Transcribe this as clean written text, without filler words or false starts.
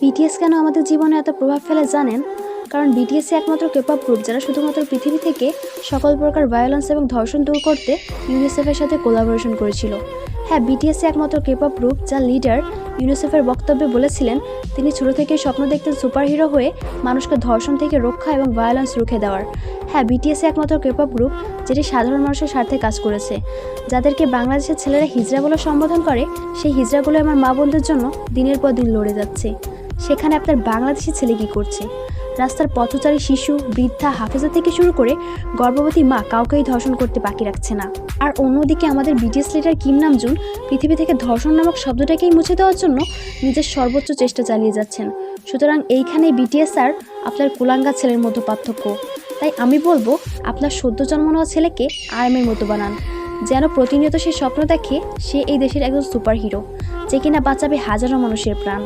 BTS কেন আমাদের জীবনে এত প্রভাব ফেলে জানেন? কারণ বিটিএসই একমাত্র কেপপ গ্রুপ যারা শুধুমাত্র পৃথিবী থেকে সকল প্রকার ভায়োলেন্স এবং ধর্ষণ দূর করতে ইউনিসেফের সাথে কোলাবোরেশন করেছিল। হ্যাঁ, বিটিএসই একমাত্র কেপপ গ্রুপ যার লিডার ইউনিসেফের বক্তব্যে বলেছিলেন তিনি ছোট থেকেই স্বপ্ন দেখতেন সুপারহিরো হয়ে মানুষকে ধর্ষণ থেকে রক্ষা এবং ভায়োলেন্স রুখে দেওয়ার। হ্যাঁ, বিটিএসই একমাত্র কেপপ গ্রুপ যেটি সাধারণ মানুষের স্বার্থে কাজ করেছে। যাদেরকে বাংলাদেশের ছেলেরা হিজড়া বলে সম্বোধন করে, সেই হিজড়াগুলো আমার মা বোনদের জন্য দিনের পর দিন লড়ে যাচ্ছে। সেখানে আপনার বাংলাদেশি ছেলে কী করছে? রাস্তার পথচারী শিশু, বৃদ্ধা, হাফেজা থেকে শুরু করে গর্ভবতী মা কাউকেই ধর্ষণ করতে বাকি রাখছে না। আর অন্যদিকে আমাদের বিটিএস লিডার কিম নামজুন পৃথিবী থেকে ধর্ষণ নামক শব্দটাকেই মুছে দেওয়ার জন্য নিজের সর্বোচ্চ চেষ্টা চালিয়ে যাচ্ছেন। সুতরাং এইখানেই বিটিএস আর আপনার কুলাঙ্গা ছেলের মতো পার্থক্য। তাই আমি বলবো আপনার সদ্য জন্ম নেওয়া ছেলেকে আর্মির মতো বানান, যেন প্রতিনিয়ত সে স্বপ্ন দেখে সে এই দেশের একজন সুপার হিরো যে কিনা বাঁচাবে হাজারো মানুষের প্রাণ।